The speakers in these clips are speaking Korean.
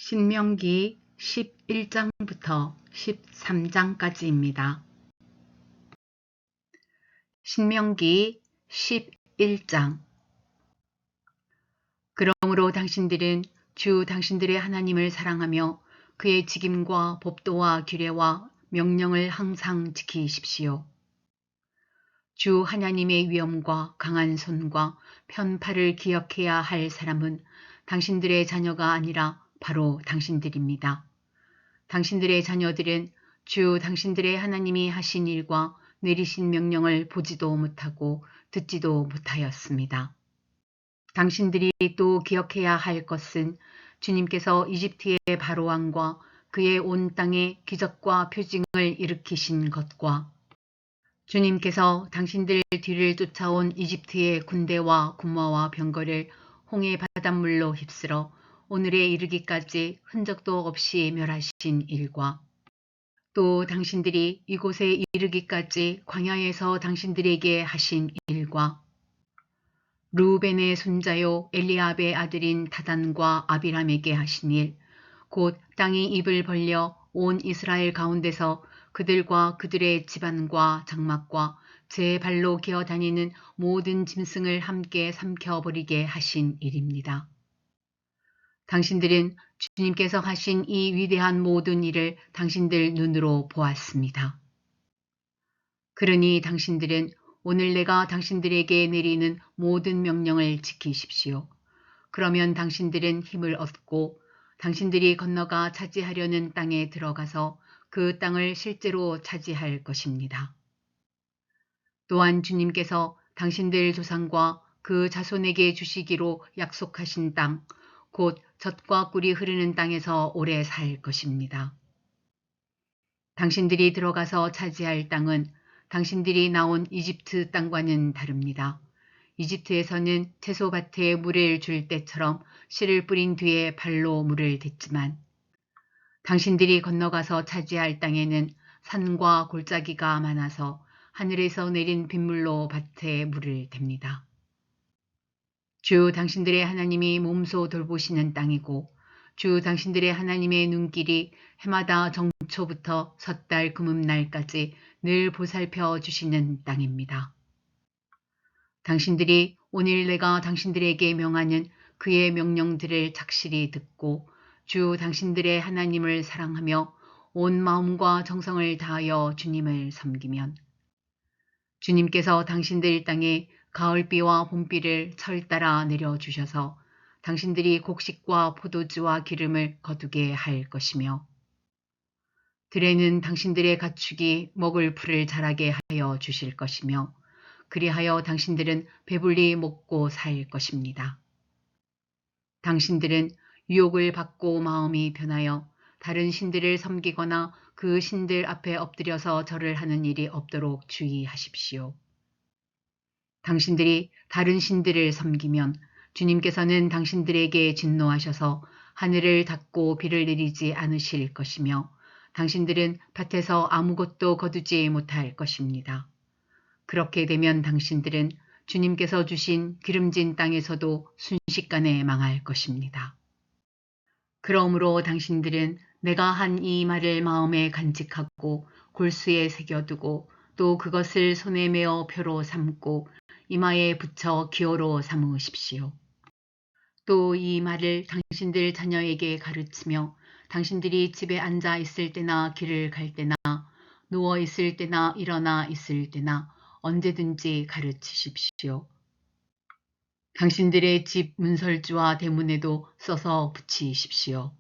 신명기 11장부터 13장까지입니다. 신명기 11장. 그러므로 당신들은 주 당신들의 하나님을 사랑하며 그의 직임과 법도와 규례와 명령을 항상 지키십시오. 주 하나님의 위엄과 강한 손과 편팔을 기억해야 할 사람은 당신들의 자녀가 아니라 바로 당신들입니다. 당신들의 자녀들은 주 당신들의 하나님이 하신 일과 내리신 명령을 보지도 못하고 듣지도 못하였습니다. 당신들이 또 기억해야 할 것은 주님께서 이집트의 바로왕과 그의 온 땅에 기적과 표징을 일으키신 것과 주님께서 당신들 뒤를 쫓아온 이집트의 군대와 군마와 병거를 홍해 바닷물로 휩쓸어 오늘에 이르기까지 흔적도 없이 멸하신 일과 또 당신들이 이곳에 이르기까지 광야에서 당신들에게 하신 일과 르우벤의 손자요 엘리압의 아들인 다단과 아비람에게 하신 일, 곧 땅이 입을 벌려 온 이스라엘 가운데서 그들과 그들의 집안과 장막과 제 발로 기어다니는 모든 짐승을 함께 삼켜버리게 하신 일입니다. 당신들은 주님께서 하신 이 위대한 모든 일을 당신들 눈으로 보았습니다. 그러니 당신들은 오늘 내가 당신들에게 내리는 모든 명령을 지키십시오. 그러면 당신들은 힘을 얻고 당신들이 건너가 차지하려는 땅에 들어가서 그 땅을 실제로 차지할 것입니다. 또한 주님께서 당신들 조상과 그 자손에게 주시기로 약속하신 땅, 곧 젖과 꿀이 흐르는 땅에서 오래 살 것입니다. 당신들이 들어가서 차지할 땅은 당신들이 나온 이집트 땅과는 다릅니다. 이집트에서는 채소밭에 물을 줄 때처럼 씨를 뿌린 뒤에 발로 물을 댔지만 당신들이 건너가서 차지할 땅에는 산과 골짜기가 많아서 하늘에서 내린 빗물로 밭에 물을 댑니다. 주 당신들의 하나님이 몸소 돌보시는 땅이고 주 당신들의 하나님의 눈길이 해마다 정초부터 섣달 금음날까지 늘 보살펴 주시는 땅입니다. 당신들이 오늘 내가 당신들에게 명하는 그의 명령들을 착실히 듣고 주 당신들의 하나님을 사랑하며 온 마음과 정성을 다하여 주님을 섬기면 주님께서 당신들 땅에 가을비와 봄비를 철 따라 내려주셔서 당신들이 곡식과 포도주와 기름을 거두게 할 것이며 들에는 당신들의 가축이 먹을 풀을 자라게 하여 주실 것이며 그리하여 당신들은 배불리 먹고 살 것입니다. 당신들은 유혹을 받고 마음이 변하여 다른 신들을 섬기거나 그 신들 앞에 엎드려서 절을 하는 일이 없도록 주의하십시오. 당신들이 다른 신들을 섬기면 주님께서는 당신들에게 진노하셔서 하늘을 닫고 비를 내리지 않으실 것이며 당신들은 밭에서 아무것도 거두지 못할 것입니다. 그렇게 되면 당신들은 주님께서 주신 기름진 땅에서도 순식간에 망할 것입니다. 그러므로 당신들은 내가 한 이 말을 마음에 간직하고 골수에 새겨두고 또 그것을 손에 메어 표로 삼고 이마에 붙여 기호로 삼으십시오. 또 이 말을 당신들 자녀에게 가르치며 당신들이 집에 앉아 있을 때나 길을 갈 때나 누워 있을 때나 일어나 있을 때나 언제든지 가르치십시오. 당신들의 집 문설주와 대문에도 써서 붙이십시오.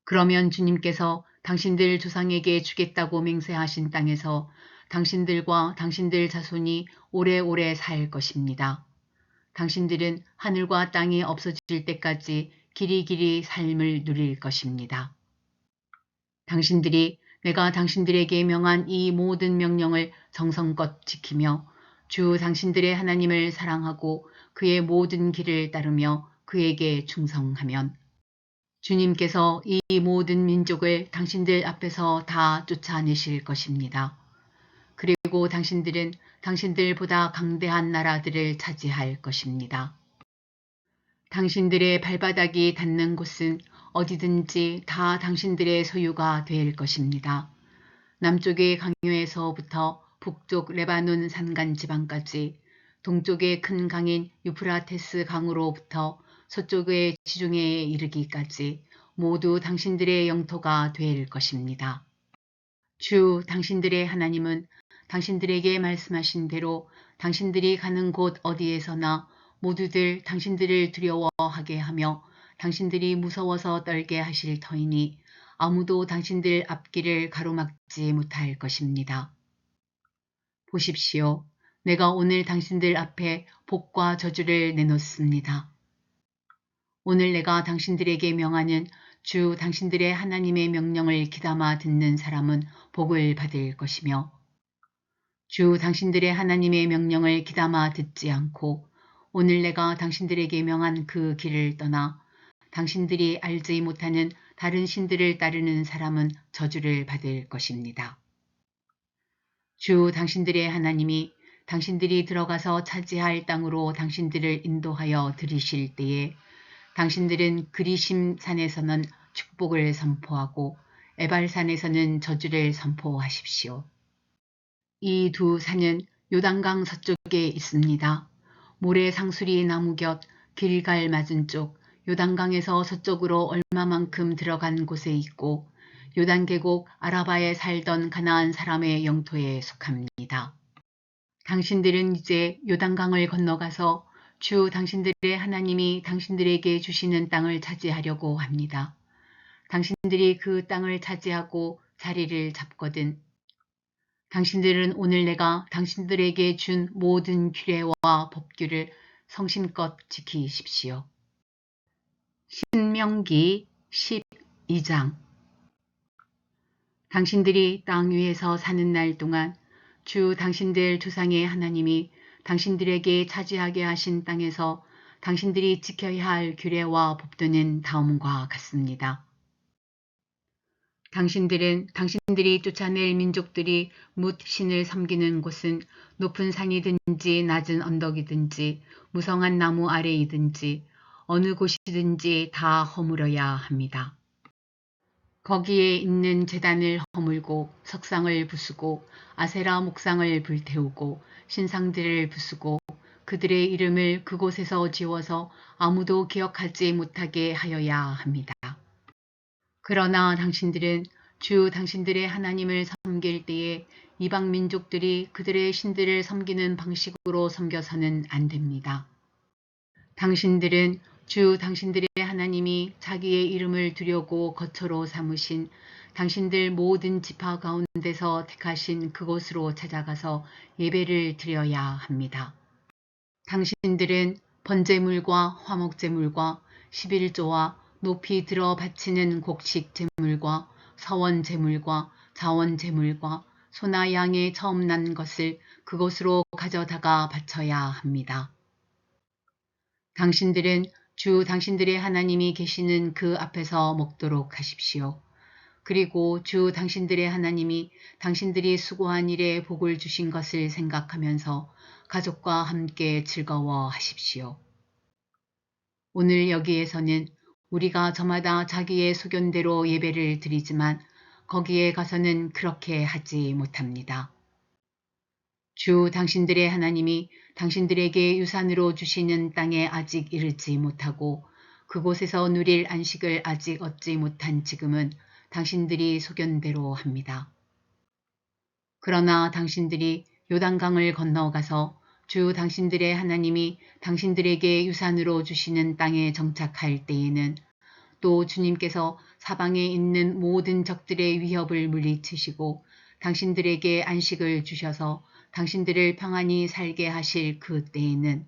그러면 주님께서 당신들 조상에게 주겠다고 맹세하신 땅에서 당신들과 당신들 자손이 오래오래 살 것입니다. 당신들은 하늘과 땅이 없어질 때까지 길이길이 삶을 누릴 것입니다. 당신들이 내가 당신들에게 명한 이 모든 명령을 정성껏 지키며 주 당신들의 하나님을 사랑하고 그의 모든 길을 따르며 그에게 충성하면 주님께서 이 모든 민족을 당신들 앞에서 다 쫓아내실 것입니다. 그리고 당신들은 당신들보다 강대한 나라들을 차지할 것입니다. 당신들의 발바닥이 닿는 곳은 어디든지 다 당신들의 소유가 될 것입니다. 남쪽의 강요에서부터 북쪽 레바논 산간 지방까지, 동쪽의 큰 강인 유프라테스 강으로부터 서쪽의 지중해에 이르기까지 모두 당신들의 영토가 될 것입니다. 주 당신들의 하나님은 당신들에게 말씀하신 대로 당신들이 가는 곳 어디에서나 모두들 당신들을 두려워하게 하며 당신들이 무서워서 떨게 하실 터이니 아무도 당신들 앞길을 가로막지 못할 것입니다. 보십시오. 내가 오늘 당신들 앞에 복과 저주를 내놓습니다. 오늘 내가 당신들에게 명하는 주 당신들의 하나님의 명령을 귀담아 듣는 사람은 복을 받을 것이며, 주 당신들의 하나님의 명령을 귀담아 듣지 않고 오늘 내가 당신들에게 명한 그 길을 떠나 당신들이 알지 못하는 다른 신들을 따르는 사람은 저주를 받을 것입니다. 주 당신들의 하나님이 당신들이 들어가서 차지할 땅으로 당신들을 인도하여 들이실 때에 당신들은 그리심 산에서는 축복을 선포하고 에발산에서는 저주를 선포하십시오. 이 두 산은 요단강 서쪽에 있습니다. 모래 상수리 나무 곁 길갈 맞은 쪽 요단강에서 서쪽으로 얼마만큼 들어간 곳에 있고 요단 계곡 아라바에 살던 가나안 사람의 영토에 속합니다. 당신들은 이제 요단강을 건너가서 주 당신들의 하나님이 당신들에게 주시는 땅을 차지하려고 합니다. 당신들이 그 땅을 차지하고 자리를 잡거든 당신들은 오늘 내가 당신들에게 준 모든 규례와 법규를 성심껏 지키십시오. 신명기 12장. 당신들이 땅 위에서 사는 날 동안 주 당신들 조상의 하나님이 당신들에게 차지하게 하신 땅에서 당신들이 지켜야 할 규례와 법도는 다음과 같습니다. 당신들이 쫓아낼 민족들이 뭇 신을 섬기는 곳은 높은 산이든지 낮은 언덕이든지 무성한 나무 아래이든지 어느 곳이든지 다 허물어야 합니다. 거기에 있는 제단을 허물고 석상을 부수고 아세라 목상을 불태우고 신상들을 부수고 그들의 이름을 그곳에서 지워서 아무도 기억하지 못하게 하여야 합니다. 그러나 당신들은 주 당신들의 하나님을 섬길 때에 이방 민족들이 그들의 신들을 섬기는 방식으로 섬겨서는 안 됩니다. 당신들은 주 당신들의 하나님이 자기의 이름을 두려고 거처로 삼으신 당신들 모든 지파 가운데서 택하신 그곳으로 찾아가서 예배를 드려야 합니다. 당신들은 번제물과 화목제물과 11조와 높이 들어 바치는 곡식 제물과 서원 제물과 자원 제물과 소나 양의 처음 난 것을 그곳으로 가져다가 바쳐야 합니다. 당신들은 주 당신들의 하나님이 계시는 그 앞에서 먹도록 하십시오. 그리고 주 당신들의 하나님이 당신들이 수고한 일에 복을 주신 것을 생각하면서 가족과 함께 즐거워하십시오. 오늘 여기에서는 우리가 저마다 자기의 소견대로 예배를 드리지만 거기에 가서는 그렇게 하지 못합니다. 주 당신들의 하나님이 당신들에게 유산으로 주시는 땅에 아직 이르지 못하고 그곳에서 누릴 안식을 아직 얻지 못한 지금은 당신들이 소견대로 합니다. 그러나 당신들이 요단강을 건너가서 주 당신들의 하나님이 당신들에게 유산으로 주시는 땅에 정착할 때에는 또 주님께서 사방에 있는 모든 적들의 위협을 물리치시고 당신들에게 안식을 주셔서 당신들을 평안히 살게 하실 그 때에는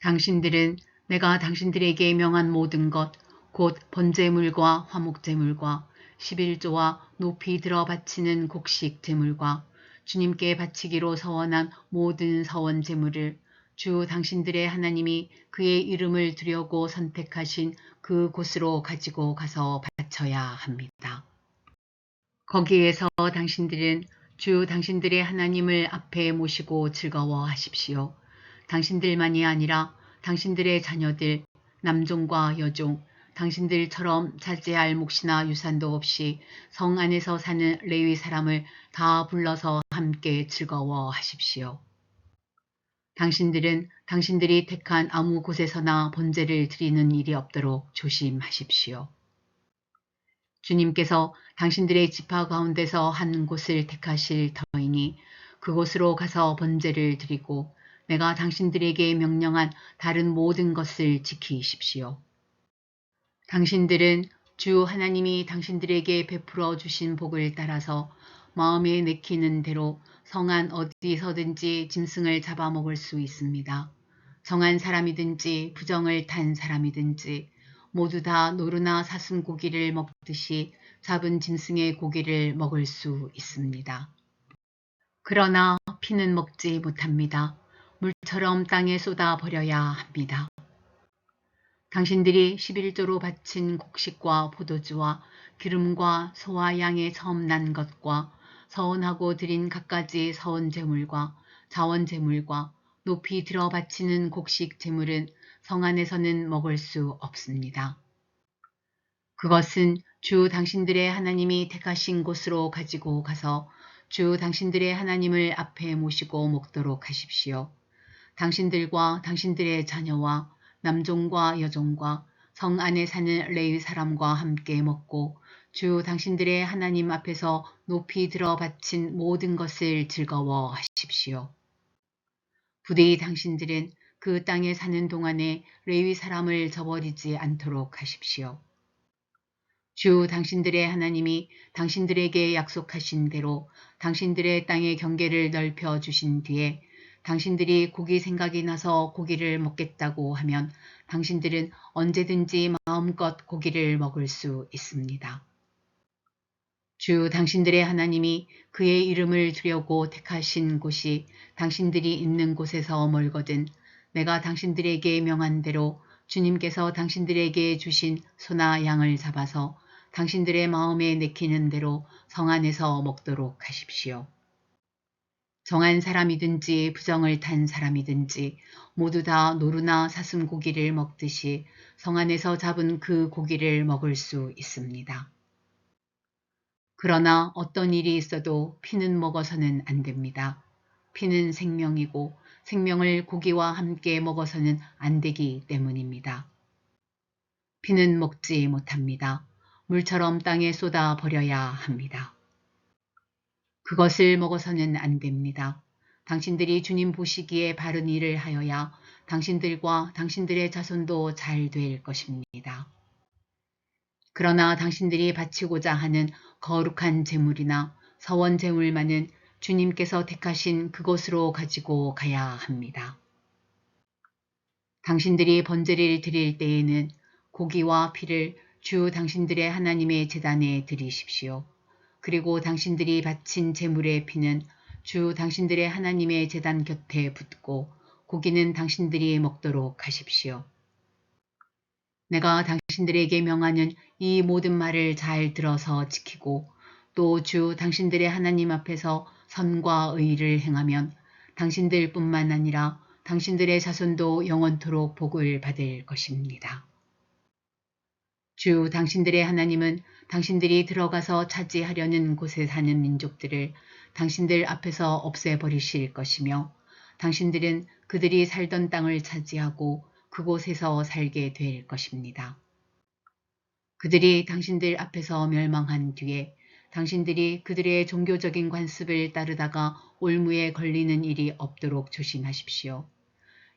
당신들은 내가 당신들에게 명한 모든 것, 곧 번제물과 화목제물과 11조와 높이 들어 바치는 곡식 제물과 주님께 바치기로 서원한 모든 서원 제물을 주 당신들의 하나님이 그의 이름을 두려고 선택하신 그 곳으로 가지고 가서 바쳐야 합니다. 거기에서 당신들은 주 당신들의 하나님을 앞에 모시고 즐거워하십시오. 당신들만이 아니라 당신들의 자녀들, 남종과 여종, 당신들처럼 차지할 몫이나 유산도 없이 성 안에서 사는 레위 사람을 다 불러서 함께 즐거워하십시오. 당신들은 당신들이 택한 아무 곳에서나 번제를 드리는 일이 없도록 조심하십시오. 주님께서 당신들의 지파 가운데서 한 곳을 택하실 터이니 그곳으로 가서 번제를 드리고 내가 당신들에게 명령한 다른 모든 것을 지키십시오. 당신들은 주 하나님이 당신들에게 베풀어 주신 복을 따라서 마음에 내키는 대로 성안 어디서든지 짐승을 잡아먹을 수 있습니다. 정한 사람이든지 부정을 탄 사람이든지 모두 다 노루나 사슴고기를 먹듯이 잡은 짐승의 고기를 먹을 수 있습니다. 그러나 피는 먹지 못합니다. 물처럼 땅에 쏟아 버려야 합니다. 당신들이 11조로 바친 곡식과 포도주와 기름과 소와 양의 처음 난 것과 서원하고 드린 갖가지 서원 제물과 자원 제물과 높이 들어 바치는 곡식 제물은 성 안에서는 먹을 수 없습니다. 그것은 주 당신들의 하나님이 택하신 곳으로 가지고 가서 주 당신들의 하나님을 앞에 모시고 먹도록 하십시오. 당신들과 당신들의 자녀와 남종과 여종과 성 안에 사는 레위 사람과 함께 먹고 주 당신들의 하나님 앞에서 높이 들어 바친 모든 것을 즐거워하십시오. 부디 당신들은 그 땅에 사는 동안에 레위 사람을 저버리지 않도록 하십시오. 주 당신들의 하나님이 당신들에게 약속하신 대로 당신들의 땅의 경계를 넓혀 주신 뒤에 당신들이 고기 생각이 나서 고기를 먹겠다고 하면 당신들은 언제든지 마음껏 고기를 먹을 수 있습니다. 주 당신들의 하나님이 그의 이름을 두려고 택하신 곳이 당신들이 있는 곳에서 멀거든 내가 당신들에게 명한 대로 주님께서 당신들에게 주신 소나 양을 잡아서 당신들의 마음에 내키는 대로 성 안에서 먹도록 하십시오. 정한 사람이든지 부정을 탄 사람이든지 모두 다 노루나 사슴고기를 먹듯이 성 안에서 잡은 그 고기를 먹을 수 있습니다. 그러나 어떤 일이 있어도 피는 먹어서는 안 됩니다. 피는 생명이고 생명을 고기와 함께 먹어서는 안 되기 때문입니다. 피는 먹지 못합니다. 물처럼 땅에 쏟아 버려야 합니다. 그것을 먹어서는 안 됩니다. 당신들이 주님 보시기에 바른 일을 하여야 당신들과 당신들의 자손도 잘 될 것입니다. 그러나 당신들이 바치고자 하는 거룩한 제물이나 서원 제물만은 주님께서 택하신 그곳으로 가지고 가야 합니다. 당신들이 번제를 드릴 때에는 고기와 피를 주 당신들의 하나님의 제단에 드리십시오. 그리고 당신들이 바친 제물의 피는 주 당신들의 하나님의 제단 곁에 붓고 고기는 당신들이 먹도록 하십시오. 내가 당신들에게 명하는 이 모든 말을 잘 들어서 지키고 또 주 당신들의 하나님 앞에서 선과 의를 행하면 당신들뿐만 아니라 당신들의 자손도 영원토록 복을 받을 것입니다. 주 당신들의 하나님은 당신들이 들어가서 차지하려는 곳에 사는 민족들을 당신들 앞에서 없애버리실 것이며 당신들은 그들이 살던 땅을 차지하고 그곳에서 살게 될 것입니다. 그들이 당신들 앞에서 멸망한 뒤에 당신들이 그들의 종교적인 관습을 따르다가 올무에 걸리는 일이 없도록 조심하십시오.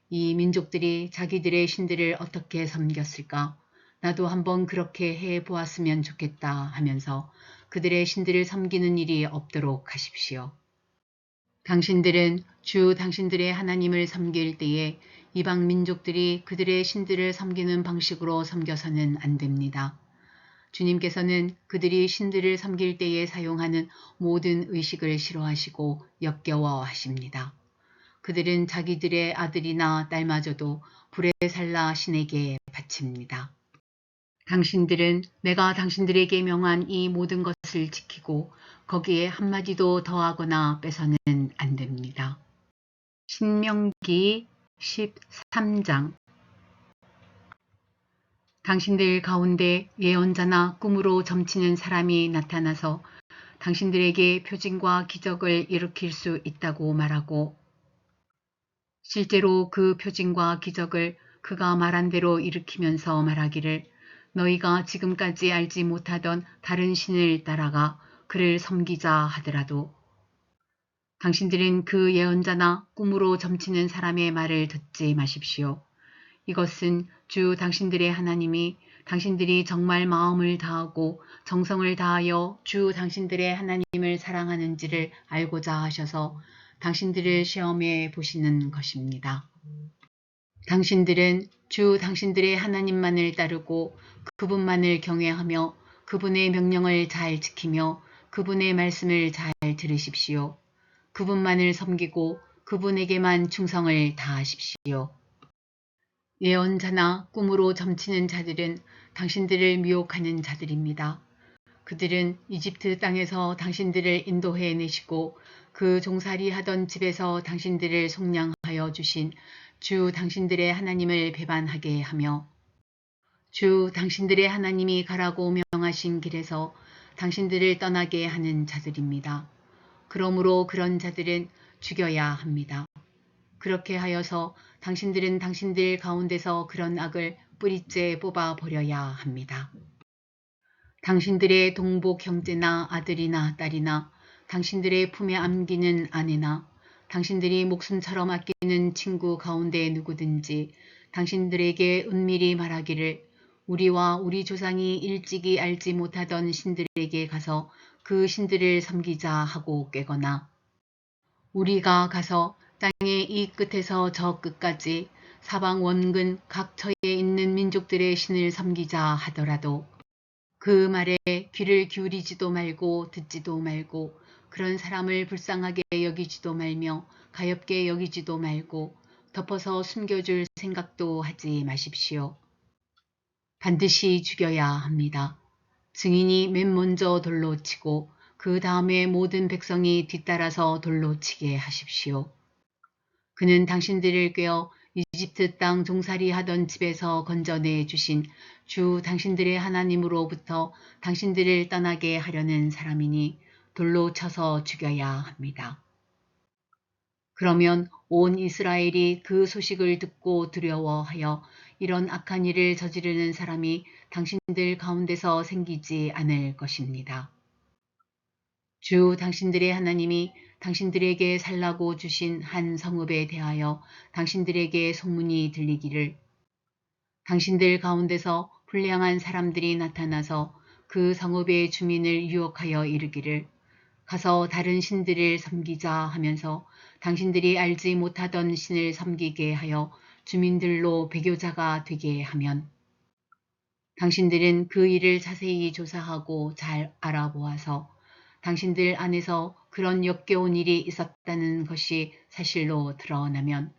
이 민족들이 자기들의 신들을 어떻게 섬겼을까? 나도 한번 그렇게 해보았으면 좋겠다 하면서 그들의 신들을 섬기는 일이 없도록 하십시오. 당신들은 주 당신들의 하나님을 섬길 때에 이방 민족들이 그들의 신들을 섬기는 방식으로 섬겨서는 안 됩니다. 주님께서는 그들이 신들을 섬길 때에 사용하는 모든 의식을 싫어하시고 역겨워 하십니다. 그들은 자기들의 아들이나 딸마저도 불에 살라 신에게 바칩니다. 당신들은 내가 당신들에게 명한 이 모든 것을 지키고 거기에 한마디도 더하거나 빼서는 안 됩니다. 신명기 13장 당신들 가운데 예언자나 꿈으로 점치는 사람이 나타나서 당신들에게 표징과 기적을 일으킬 수 있다고 말하고 실제로 그 표징과 기적을 그가 말한 대로 일으키면서 말하기를 너희가 지금까지 알지 못하던 다른 신을 따라가 그를 섬기자 하더라도 당신들은 그 예언자나 꿈으로 점치는 사람의 말을 듣지 마십시오. 이것은 주 당신들의 하나님이 당신들이 정말 마음을 다하고 정성을 다하여 주 당신들의 하나님을 사랑하는지를 알고자 하셔서 당신들을 시험해 보시는 것입니다. 당신들은 주 당신들의 하나님만을 따르고 그분만을 경외하며 그분의 명령을 잘 지키며 그분의 말씀을 잘 들으십시오. 그분만을 섬기고 그분에게만 충성을 다하십시오. 예언자나 꿈으로 점치는 자들은 당신들을 미혹하는 자들입니다. 그들은 이집트 땅에서 당신들을 인도해 내시고 그 종살이 하던 집에서 당신들을 속량하여 주신 주 당신들의 하나님을 배반하게 하며 주 당신들의 하나님이 가라고 명하신 길에서 당신들을 떠나게 하는 자들입니다. 그러므로 그런 자들은 죽여야 합니다. 그렇게 하여서 당신들은 당신들 가운데서 그런 악을 뿌리째 뽑아 버려야 합니다. 당신들의 동복 형제나 아들이나 딸이나 당신들의 품에 안기는 아내나 당신들이 목숨처럼 아끼는 친구 가운데 누구든지 당신들에게 은밀히 말하기를 우리와 우리 조상이 일찍이 알지 못하던 신들에게 가서 그 신들을 섬기자 하고 꾀거나 우리가 가서 땅의 이 끝에서 저 끝까지 사방 원근 각처에 있는 민족들의 신을 섬기자 하더라도 그 말에 귀를 기울이지도 말고 듣지도 말고 그런 사람을 불쌍하게 여기지도 말며 가엾게 여기지도 말고 덮어서 숨겨줄 생각도 하지 마십시오. 반드시 죽여야 합니다. 증인이 맨 먼저 돌로 치고 그 다음에 모든 백성이 뒤따라서 돌로 치게 하십시오. 그는 당신들을 꿰어 이집트 땅 종살이 하던 집에서 건져내 주신 주 당신들의 하나님으로부터 당신들을 떠나게 하려는 사람이니 돌로 쳐서 죽여야 합니다. 그러면 온 이스라엘이 그 소식을 듣고 두려워하여 이런 악한 일을 저지르는 사람이 당신들 가운데서 생기지 않을 것입니다. 주 당신들의 하나님이 당신들에게 살라고 주신 한 성읍에 대하여 당신들에게 소문이 들리기를 당신들 가운데서 불량한 사람들이 나타나서 그 성읍의 주민을 유혹하여 이르기를 가서 다른 신들을 섬기자 하면서 당신들이 알지 못하던 신을 섬기게 하여 주민들로 배교자가 되게 하면 당신들은 그 일을 자세히 조사하고 잘 알아보아서 당신들 안에서 그런 역겨운 일이 있었다는 것이 사실로 드러나면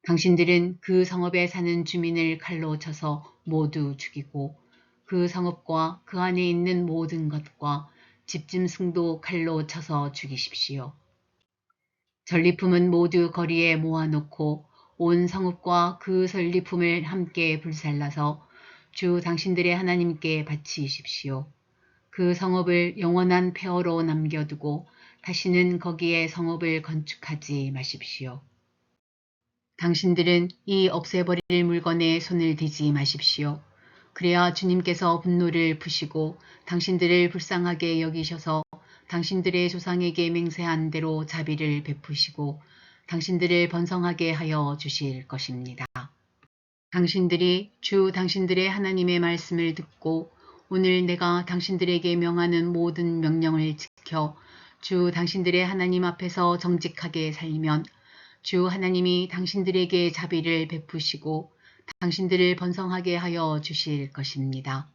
당신들은 그 성읍에 사는 주민을 칼로 쳐서 모두 죽이고 그 성읍과 그 안에 있는 모든 것과 집짐승도 칼로 쳐서 죽이십시오. 전리품은 모두 거리에 모아놓고 온 성읍과 그 전리품을 함께 불살라서 주 당신들의 하나님께 바치십시오. 그 성읍을 영원한 폐허로 남겨두고 다시는 거기에 성읍을 건축하지 마십시오. 당신들은 이 없애버릴 물건에 손을 대지 마십시오. 그래야 주님께서 분노를 푸시고 당신들을 불쌍하게 여기셔서 당신들의 조상에게 맹세한 대로 자비를 베푸시고 당신들을 번성하게 하여 주실 것입니다. 당신들이 주 당신들의 하나님의 말씀을 듣고 오늘 내가 당신들에게 명하는 모든 명령을 지켜 주 당신들의 하나님 앞에서 정직하게 살면 주 하나님이 당신들에게 자비를 베푸시고 당신들을 번성하게 하여 주실 것입니다.